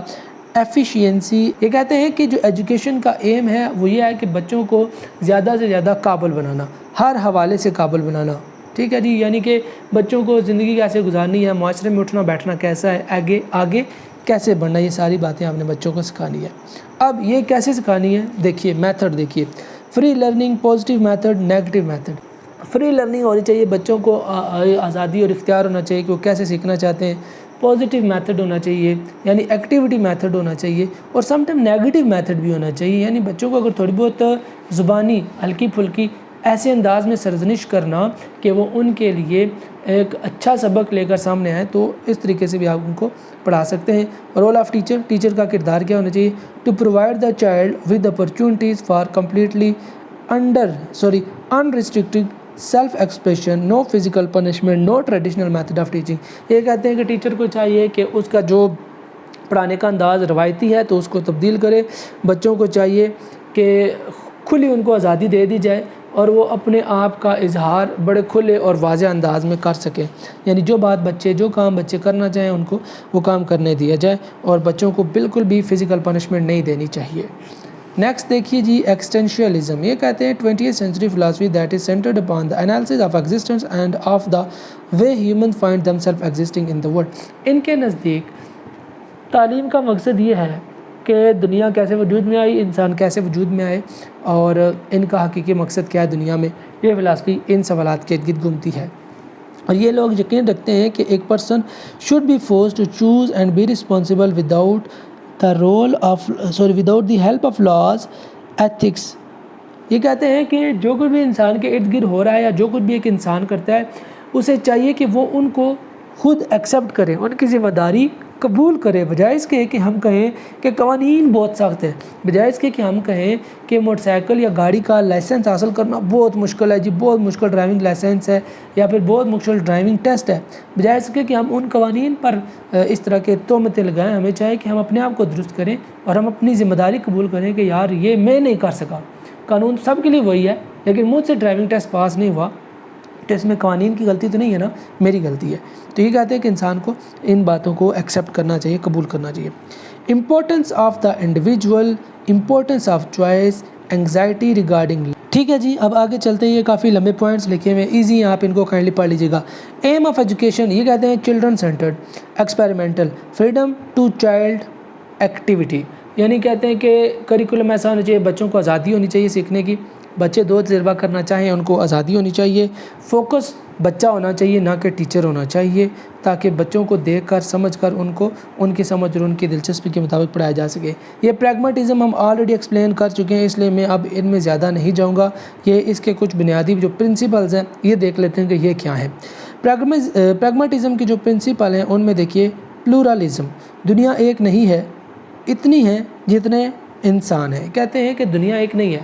efficiency, یہ کہتے ہیں کہ جو ایجوکیشن کا ایم ہے وہ یہ ہے کہ بچوں کو زیادہ سے زیادہ قابل بنانا، ہر حوالے سے قابل بنانا، ٹھیک ہے جی، یعنی کہ بچوں کو زندگی کیسے گزارنی ہے، معاشرے میں اٹھنا بیٹھنا کیسا ہے، آگے کیسے بڑھنا، یہ ساری باتیں آپ نے بچوں کو سکھانی ہے۔ اب یہ کیسے سکھانی ہے، دیکھیے میتھڈ دیکھیے، free learning, positive method, negative method. Free learning ہونی چاہیے، بچوں کو آزادی اور اختیار ہونا چاہیے کہ وہ کیسے سیکھنا چاہتے ہیں۔ پازیٹیو میتھڈ ہونا چاہیے، یعنی ایکٹیویٹی میتھڈ ہونا چاہیے، اور سم ٹائم نیگیٹو میتھڈ بھی ہونا چاہیے، یعنی بچوں کو اگر تھوڑی بہت زبانی ہلکی پھلکی ایسے انداز میں سرزنش کرنا کہ وہ ان کے لیے ایک اچھا سبق لے کر سامنے آئے، تو اس طریقے سے بھی آپ ان کو پڑھا سکتے ہیں۔ رول آف ٹیچر، ٹیچر کا کردار کیا ہونا چاہیے؟ To provide the child with opportunities for completely unrestricted self expression, no physical punishment, no traditional method of teaching. یہ کہتے ہیں کہ ٹیچر کو چاہیے کہ اس کا جو پڑھانے کا انداز روایتی ہے تو اس کو تبدیل کرے، بچوں کو چاہیے کہ کھلی ان کو آزادی دے دی جائے اور وہ اپنے آپ کا اظہار بڑے کھلے اور واضح انداز میں کر سکیں، یعنی جو کام بچے کرنا چاہیں ان کو وہ کام کرنے دیا جائے، اور بچوں کو بالکل بھی فزیکل پنشمنٹ نہیں دینی چاہیے۔ نیکسٹ دیکھیے جی، ایکسٹینشیلزم، یہ کہتے ہیں 20th century philosophy that is centered upon the analysis of existence and of the way humans find themselves existing in the world۔ ان کے نزدیک تعلیم کا مقصد یہ ہے کہ دنیا کیسے وجود میں آئی، انسان کیسے وجود میں آئے، اور ان کا حقیقی مقصد کیا ہے دنیا میں، یہ فلسفی ان سوالات کے ارد گرد گھومتی ہے۔ اور یہ لوگ یقین رکھتے ہیں کہ ایک person should be forced to choose and be responsible without the help of laws, ethics۔ یہ کہتے ہیں کہ جو کچھ بھی انسان کے ارد گرد ہو رہا ہے یا جو کچھ بھی ایک انسان کرتا ہے اسے چاہیے کہ وہ ان کو خود ایکسیپٹ کرے، ان کی ذمہ داری قبول کرے، بجائے اس کے کہ ہم کہیں کہ قوانین بہت سخت ہیں، بجائے اس کے کہ ہم کہیں کہ موٹر سائیکل یا گاڑی کا لائسنس حاصل کرنا بہت مشکل ہے جی، بہت مشکل ڈرائیونگ لائسنس ہے یا پھر بہت مشکل ڈرائیونگ ٹیسٹ ہے، بجائے اس کے کہ ہم ان قوانین پر اس طرح کے تہمتیں لگائیں، ہمیں چاہیے کہ ہم اپنے آپ کو درست کریں اور ہم اپنی ذمہ داری قبول کریں کہ یار یہ میں نہیں کر سکا، قانون سب کے لیے وہی ہے لیکن مجھ سے ڈرائیونگ ٹیسٹ پاس نہیں ہوا، تو اس میں قوانین کی غلطی تو نہیں ہے نا، میری غلطی ہے۔ تو یہ کہتے ہیں کہ انسان کو ان باتوں کو ایکسیپٹ کرنا چاہیے، قبول کرنا چاہیے۔ Importance of the individual, importance of choice, anxiety regarding, ٹھیک ہے جی۔ اب آگے چلتے ہیں، یہ کافی لمبے پوائنٹس لکھے ہوئے، ایزی ہیں، آپ ان کو کائنڈلی پڑھ لیجیے گا۔ ایم آف ایجوکیشن، یہ کہتے ہیں children centred, experimental, freedom to child activity, یعنی کہتے ہیں کہ کریکولم ایسا ہونا چاہیے، بچوں کو آزادی ہونی چاہیے سیکھنے کی، بچے دو تجربہ کرنا چاہیں ان کو آزادی ہونی چاہیے، فوکس بچہ ہونا چاہیے نہ کہ ٹیچر ہونا چاہیے، تاکہ بچوں کو دیکھ کر سمجھ کر ان کو ان کی سمجھ اور ان کی دلچسپی کے مطابق پڑھایا جا سکے۔ یہ پریگمیٹزم ہم آلریڈی ایکسپلین کر چکے ہیں، اس لیے میں اب ان میں زیادہ نہیں جاؤں گا، یہ اس کے کچھ بنیادی جو پرنسپلز ہیں یہ دیکھ لیتے ہیں کہ یہ کیا ہیں۔ پریگمیٹزم کی جو پرنسپل ہیں ان میں دیکھیے پلورلزم، دنیا ایک نہیں ہے، اتنی ہے جتنے انسان ہیں، کہتے ہیں کہ دنیا ایک نہیں ہے،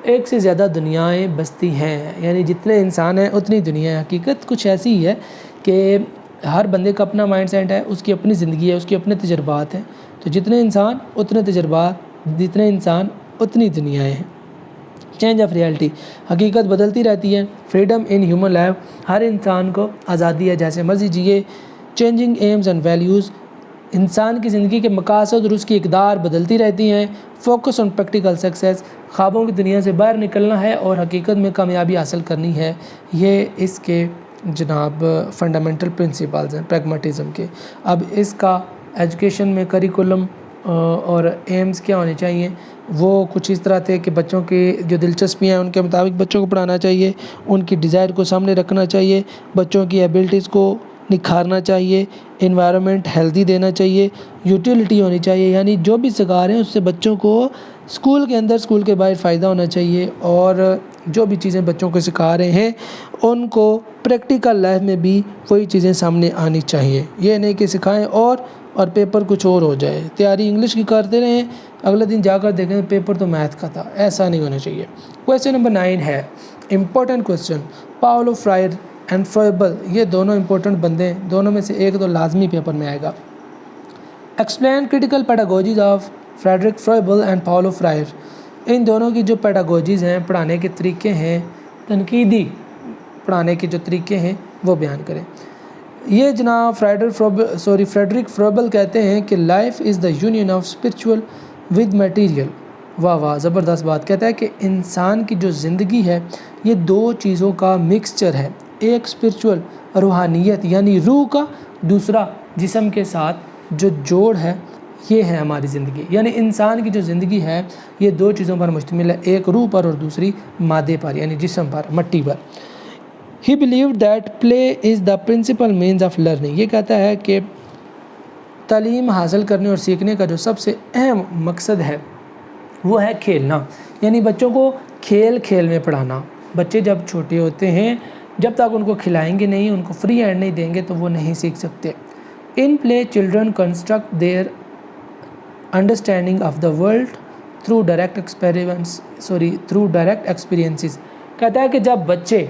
ایک سے زیادہ دنیایں بستی ہیں، یعنی جتنے انسان ہیں اتنی دنیا ہے۔ حقیقت کچھ ایسی ہی ہے کہ ہر بندے کا اپنا مائنڈ سیٹ ہے، اس کی اپنی زندگی ہے، اس کے اپنے تجربات ہیں، تو جتنے انسان اتنے تجربات، جتنے انسان اتنی دنیایں ہیں۔ چینج آف ریالٹی، حقیقت بدلتی رہتی ہے۔ فریڈم ان ہیومن لائف، ہر انسان کو آزادی ہے جیسے مرضی جیے۔ چینجنگ ایمز اینڈ ویلیوز، انسان کی زندگی کے مقاصد اور اس کی اقدار بدلتی رہتی ہیں۔ فوکس آن پریکٹیکل سکسیس، خوابوں کی دنیا سے باہر نکلنا ہے اور حقیقت میں کامیابی حاصل کرنی ہے، یہ اس کے جناب فنڈامنٹل پرنسپلز ہیں پریگمیٹزم کے۔ اب اس کا ایجوکیشن میں کریکولم اور ایمز کیا ہونے چاہیے، وہ کچھ اس طرح تھے کہ بچوں کی جو دلچسپیاں ہیں ان کے مطابق بچوں کو پڑھانا چاہیے، ان کی ڈیزائر کو سامنے رکھنا چاہیے، بچوں کی ایبلٹیز کو نکھارنا چاہیے، انوائرمنٹ ہیلدی دینا چاہیے، یوٹیلیٹی ہونی چاہیے، یعنی جو بھی سکھا رہے ہیں اس سے بچوں کو اسکول کے اندر اسکول کے باہر فائدہ ہونا چاہیے، اور جو بھی چیزیں بچوں کو سکھا رہے ہیں ان کو پریکٹیکل لائف میں بھی وہی چیزیں سامنے آنی چاہیے۔ یہ نہیں کہ سکھائیں اور پیپر کچھ اور ہو جائے، تیاری انگلش کی کرتے رہیں، اگلے دن جا کر دیکھیں پیپر تو میتھ کا تھا، ایسا نہیں ہونا چاہیے۔ کویسچن نمبر 9 ہے important question, Paulo Freire and Froebel, یہ دونوں امپورٹنٹ بندے ہیں، دونوں میں سے ایک تو لازمی پیپر میں آئے گا۔ Explain critical pedagogies of Friedrich Froebel and Paulo Freire, ان دونوں کی جو پیڈاگوجیز ہیں، پڑھانے کے طریقے ہیں، تنقیدی پڑھانے کے جو طریقے ہیں وہ بیان کریں۔ یہ جناب فریڈرک فرویبل کہتے ہیں کہ life is the union of spiritual with material, واہ واہ زبردست بات، کہتا ہے کہ انسان کی جو زندگی ہے یہ دو چیزوں کا مکسچر ہے، ایک اسپرچول روحانیت یعنی روح کا، دوسرا جسم کے ساتھ جو جوڑ ہے، یہ ہے ہماری زندگی، یعنی انسان کی جو زندگی ہے یہ دو چیزوں پر مشتمل ہے، ایک روح پر اور دوسری مادے پر یعنی جسم پر، مٹی پر۔ He believed that play is the principal means of learning، یہ کہتا ہے کہ تعلیم حاصل کرنے اور سیکھنے کا جو سب سے اہم مقصد ہے وہ ہے کھیلنا، یعنی بچوں کو کھیل میں پڑھانا۔ بچے جب چھوٹے ہوتے ہیں، جب تک ان کو کھلائیں گے نہیں، ان کو فری ہینڈ نہیں دیں گے تو وہ نہیں سیکھ سکتے۔ In play children construct their understanding of the world through direct experiences، کہتا ہے کہ جب بچے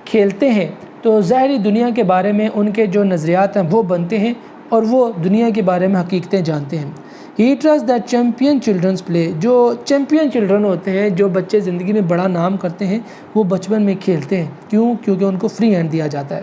کھیلتے ہیں تو ظاہری دنیا کے بارے میں ان کے جو نظریات ہیں وہ بنتے ہیں اور وہ دنیا کے بارے میں حقیقتیں جانتے ہیں۔ He trusts that champion children's play، جو چیمپئن چلڈرن ہوتے ہیں، جو بچے زندگی میں بڑا نام کرتے ہیں، وہ بچپن میں کھیلتے ہیں، کیونکہ ان کو فری ہینڈ دیا جاتا ہے۔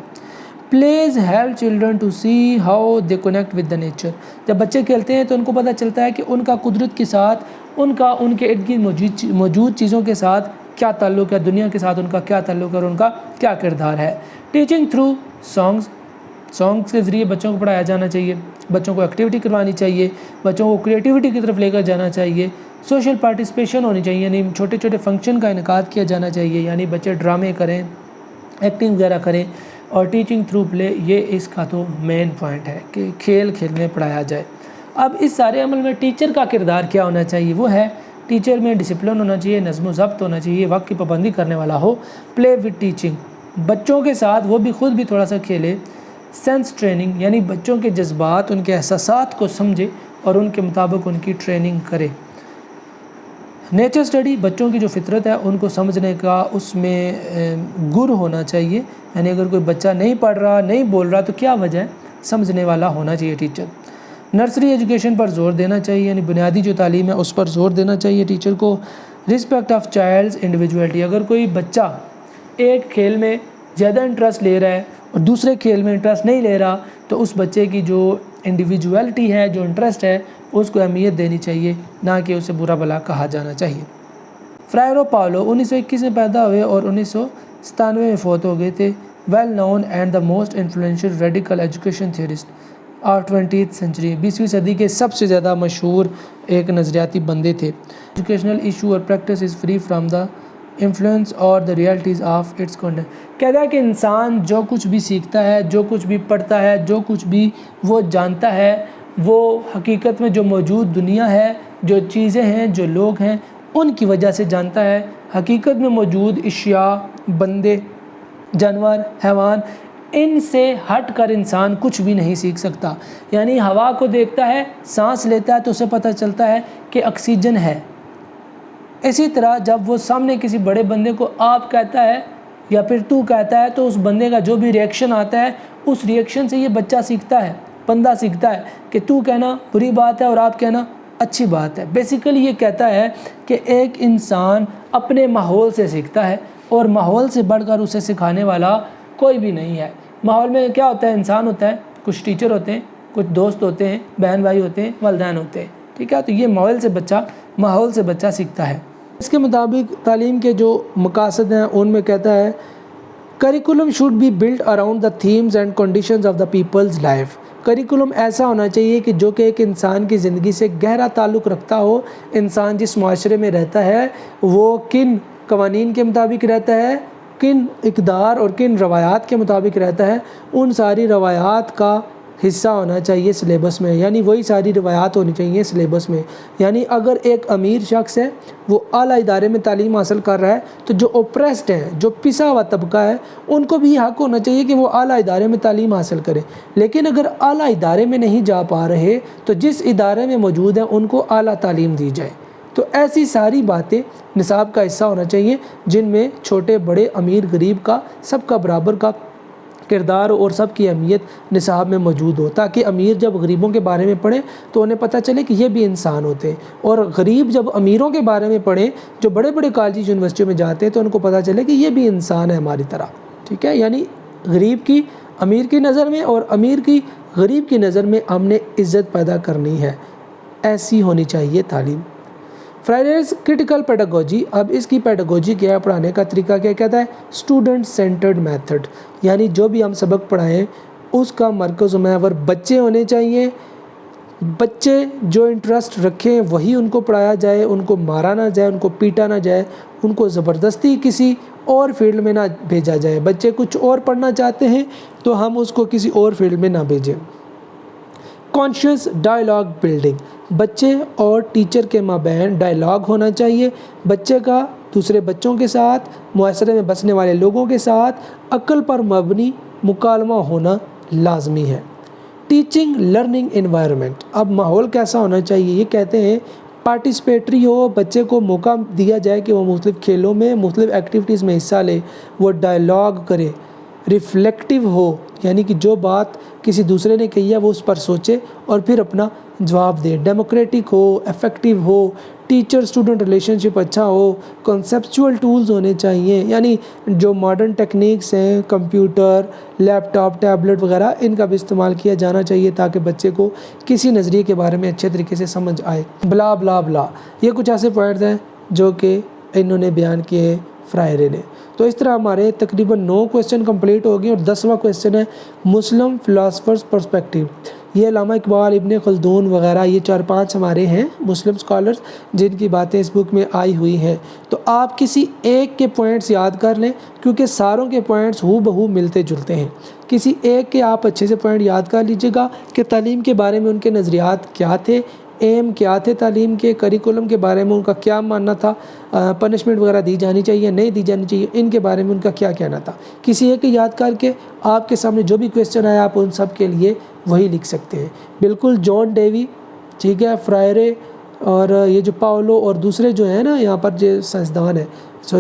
Plays help children to see how they connect with the nature، جب بچے کھیلتے ہیں تو ان کو پتہ چلتا ہے کہ ان کا قدرت کے ساتھ، ان کے ارد گرد موجود چیزوں کے ساتھ کیا تعلق ہے، دنیا کے ساتھ ان کا کیا تعلق ہے اور ان کا کیا کردار ہے۔ ٹیچنگ تھرو سانگس کے ذریعے بچوں کو پڑھایا جانا چاہیے، بچوں کو ایکٹیویٹی کروانی چاہیے، بچوں کو کریٹیوٹی کی طرف لے کر جانا چاہیے، سوشل پارٹیسپیشن ہونی چاہیے، یعنی چھوٹے چھوٹے فنکشن کا انعقاد کیا جانا چاہیے، یعنی بچے ڈرامے کریں، ایکٹنگ وغیرہ کریں، اور ٹیچنگ تھرو پلے، یہ اس کا تو مین پوائنٹ ہے کہ کھیل میں پڑھایا جائے۔ اب اس سارے عمل میں ٹیچر کا کردار کیا ہونا چاہیے، وہ ہے ٹیچر میں ڈسپلن ہونا چاہیے، نظم و ضبط ہونا چاہیے، وقت کی پابندی کرنے والا ہو۔ پلے وتھ ٹیچنگ، بچوں کے ساتھ وہ بھی خود بھی تھوڑا سا کھیلے۔ سینس ٹریننگ، یعنی بچوں کے جذبات، ان کے احساسات کو سمجھے اور ان کے مطابق ان کی ٹریننگ کرے۔ نیچر سٹڈی، بچوں کی جو فطرت ہے ان کو سمجھنے کا اس میں گر ہونا چاہیے، یعنی اگر کوئی بچہ نہیں پڑھ رہا، نہیں بول رہا تو کیا وجہ ہے، سمجھنے والا ہونا چاہیے ٹیچر۔ نرسری ایجوکیشن پر زور دینا چاہیے، یعنی بنیادی جو تعلیم ہے اس پر زور دینا چاہیے ٹیچر کو۔ رسپیکٹ آف چائلڈز انڈیویجولیٹی، اگر کوئی بچہ ایک کھیل میں زیادہ انٹرسٹ لے رہا ہے اور دوسرے کھیل میں انٹرسٹ نہیں لے رہا تو اس بچے کی جو انڈیویجولیٹی ہے، جو انٹرسٹ ہے، اس کو اہمیت دینی چاہیے، نہ کہ اسے برا بھلا کہا جانا چاہیے۔ فرائرو پاولو 1921 میں پیدا ہوئے اور 1997 میں فوت ہو گئے تھے۔ Well known and the most influential radical education theorist of 20th century، 20ویں صدی کے سب سے زیادہ مشہور ایک نظریاتی بندے تھے۔ ایجوکیشنل ایشو اور practice is free from the influence اور دا ریئلٹیز آف اٹس کنٹینٹ، کہتا ہے کہ انسان جو کچھ بھی سیکھتا ہے، جو کچھ بھی پڑھتا ہے، جو کچھ بھی وہ جانتا ہے، وہ حقیقت میں جو موجود دنیا ہے، جو چیزیں ہیں، جو لوگ ہیں، ان کی وجہ سے جانتا ہے۔ حقیقت میں موجود اشیاء، بندے، جانور، حیوان، ان سے ہٹ کر انسان کچھ بھی نہیں سیکھ سکتا۔ یعنی ہوا کو دیکھتا ہے، سانس لیتا ہے تو اسے پتہ چلتا ہے کہ آکسیجن ہے۔ اسی طرح جب وہ سامنے کسی بڑے بندے کو آپ کہتا ہے یا پھر تو کہتا ہے تو اس بندے کا جو بھی ریئیکشن آتا ہے، اس ریئیکشن سے یہ بچہ سیکھتا ہے، بندہ سیکھتا ہے کہ تو کہنا بری بات ہے اور آپ کہنا اچھی بات ہے۔ بیسیکلی یہ کہتا ہے کہ ایک انسان اپنے ماحول سے سیکھتا ہے اور ماحول سے بڑھ کر اسے سکھانے والا کوئی بھی نہیں ہے۔ ماحول میں کیا ہوتا ہے، انسان ہوتا ہے، کچھ ٹیچر ہوتے ہیں، کچھ دوست ہوتے ہیں، بہن بھائی ہوتے ہیں، والدین ہوتے ہیں، ٹھیک ہے، تو یہ ماحول سے بچہ سیکھتا ہے۔ اس کے مطابق تعلیم کے جو مقاصد ہیں ان میں کہتا ہے curriculum should be built around the themes and conditions of the people's life, curriculum ایسا ہونا چاہیے کہ جو کہ ایک انسان کی زندگی سے گہرا تعلق رکھتا ہو۔ انسان جس معاشرے میں رہتا ہے وہ کن قوانین کے مطابق رہتا ہے، کن اقدار اور کن روایات کے مطابق رہتا ہے، ان ساری روایات کا حصہ ہونا چاہیے سلیبس میں، یعنی وہی ساری روایات ہونی چاہیے سلیبس میں۔ یعنی اگر ایک امیر شخص ہے وہ اعلیٰ ادارے میں تعلیم حاصل کر رہا ہے تو جو اوپریسڈ ہیں، جو پسا ہوا طبقہ ہے، ان کو بھی حق ہونا چاہیے کہ وہ اعلیٰ ادارے میں تعلیم حاصل کریں۔ لیکن اگر اعلیٰ ادارے میں نہیں جا پا رہے تو جس ادارے میں موجود ہیں ان کو اعلیٰ تعلیم دی جائے۔ تو ایسی ساری باتیں نصاب کا حصہ ہونا چاہیے، جن میں چھوٹے بڑے امیر غریب کا سب کا برابر کا کردار اور سب کی اہمیت نصاب میں موجود ہو، تاکہ امیر جب غریبوں کے بارے میں پڑھیں تو انہیں پتہ چلے کہ یہ بھی انسان ہوتے ہیں، اور غریب جب امیروں کے بارے میں پڑھیں، جو بڑے بڑے کالج یونیورسٹیوں میں جاتے ہیں، تو ان کو پتہ چلے کہ یہ بھی انسان ہے ہماری طرح، ٹھیک ہے۔ یعنی غریب کی امیر کی نظر میں اور امیر کی غریب کی نظر میں ہم نے عزت پیدا کرنی ہے، ایسی ہونی چاہیے تعلیم۔ فرائیڈیز کرٹیکل پیڈاگوجی، اب اس کی پیڈاگوجی کیا ہے، پڑھانے کا طریقہ کیا کہتا ہے، اسٹوڈنٹ سینٹرڈ میتھڈ، یعنی جو بھی ہم سبق پڑھائیں اس کا مرکز و محور بچے ہونے چاہیے۔ بچے جو انٹرسٹ رکھیں وہی ان کو پڑھایا جائے، ان کو مارا نہ جائے، ان کو پیٹا نہ جائے، ان کو زبردستی کسی اور فیلڈ میں نہ بھیجا جائے۔ بچے کچھ اور پڑھنا چاہتے ہیں تو ہم اس کو کسی اور فیلڈ میں نہ بھیجیں۔ کانشیس ڈائلاگ بلڈنگ، بچے اور ٹیچر کے مابین ڈائلاگ ہونا چاہیے۔ بچے کا دوسرے بچوں کے ساتھ، معاشرے میں بسنے والے لوگوں کے ساتھ عقل پر مبنی مکالمہ ہونا لازمی ہے۔ ٹیچنگ لرننگ انوائرمنٹ، اب ماحول کیسا ہونا چاہیے، یہ کہتے ہیں پارٹیسپیٹری ہو، بچے کو موقع دیا جائے کہ وہ مختلف کھیلوں میں، مختلف ایکٹیویٹیز میں حصہ لے، وہ ڈائلاگ کرے۔ ریفلیکٹیو ہو، یعنی کہ جو بات کسی دوسرے نے کہی ہے وہ اس پر سوچے اور پھر اپنا جواب دے۔ ڈیموکریٹک ہو، افیکٹو ہو، ٹیچر اسٹوڈنٹ ریلیشن شپ اچھا ہو، کنسیپچول ٹولز ہونے چاہیے، یعنی جو ماڈرن ٹیکنیکس ہیں، کمپیوٹر، لیپ ٹاپ، ٹیبلٹ وغیرہ، ان کا بھی استعمال کیا جانا چاہیے تاکہ بچے کو کسی نظریے کے بارے میں اچھے طریقے سے سمجھ آئے۔ بلا بلا بلا، یہ کچھ ایسے پوائنٹس ہیں جو کہ انہوں نے بیان کیے فرائرے نے۔ تو اس طرح ہمارے تقریباً 9 کویسچن کمپلیٹ ہو گئے، اور 10واں کویسچن ہے مسلم فلاسفرز پرسپیکٹیو۔ یہ علامہ اقبال، ابن خلدون وغیرہ، یہ 4-5 ہمارے ہیں مسلم اسکالرز جن کی باتیں اس بک میں آئی ہوئی ہیں۔ تو آپ کسی ایک کے پوائنٹس یاد کر لیں، کیونکہ ساروں کے پوائنٹس ہو بہو ملتے جلتے ہیں۔ کسی ایک کے آپ اچھے سے پوائنٹ یاد کر لیجیے گا کہ تعلیم کے بارے میں ان کے نظریات کیا تھے، ایم کیا تھے تعلیم کے، کریکولم کے بارے میں ان کا کیا ماننا تھا، پنشمنٹ وغیرہ دی جانی چاہیے نہیں دی جانی چاہیے، ان کے بارے میں ان کا کیا کہنا تھا۔ کسی ایک یاد کر کے آپ کے سامنے جو بھی کویسچن آیا آپ ان سب کے لیے وہی لکھ سکتے ہیں۔ بالکل جان ڈیوی، ٹھیک ہے، فرائرے اور یہ جو پاولو اور دوسرے جو ہیں نا یہاں پر جو سائنسدان ہیں،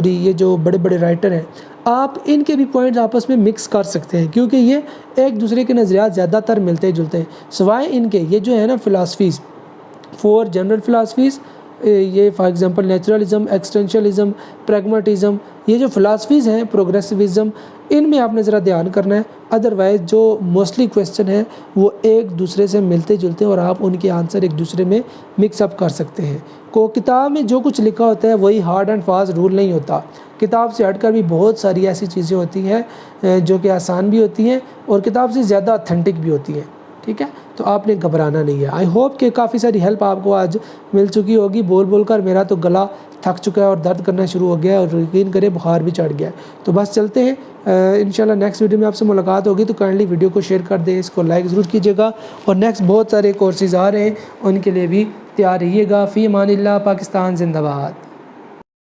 یہ جو بڑے بڑے رائٹر ہیں، آپ ان کے بھی پوائنٹس آپس میں مکس کر سکتے ہیں، کیونکہ یہ ایک دوسرے کے نظریات زیادہ تر ملتے جلتے ہیں، سوائے ان کے یہ جو ہے نا فلاسفیز، 4 جنرل فلاسفیز، یہ فار ایگزامپل نیچرلزم، ایکسٹینشنلزم، پریگماٹزم، یہ جو فلاسفیز ہیں، پروگریسوزم، ان میں آپ نے ذرا دھیان کرنا ہے۔ ادروائز جو موسٹلی کویسچن ہیں وہ ایک دوسرے سے ملتے جلتے ہیں اور آپ ان کے آنسر ایک دوسرے میں مکس اپ کر سکتے ہیں۔ کتاب میں جو کچھ لکھا ہوتا ہے وہی ہارڈ اینڈ فاسٹ رول نہیں ہوتا، کتاب سے ہٹ کر بھی بہت ساری ایسی چیزیں ہوتی ہیں جو کہ آسان بھی ہوتی ہیں اور کتاب سے زیادہ اتھینٹک بھی ہوتی ہیں، ٹھیک ہے۔ تو آپ نے گھبرانا نہیں ہے۔ آئی ہوپ کہ کافی ساری ہیلپ آپ کو آج مل چکی ہوگی۔ بول بول کر میرا تو گلا تھک چکا ہے اور درد کرنا شروع ہو گیا ہے، اور یقین کرے بخار بھی چڑھ گیا ہے۔ تو بس چلتے ہیں، انشاءاللہ نیکسٹ ویڈیو میں آپ سے ملاقات ہوگی، تو کائنڈلی ویڈیو کو شیئر کر دیں، اس کو لائک ضرور کیجیے گا، اور نیکسٹ بہت سارے کورسز آ رہے ہیں ان کے لیے بھی تیار رہیے گا۔ فی امان اللہ، پاکستان زندہ باد۔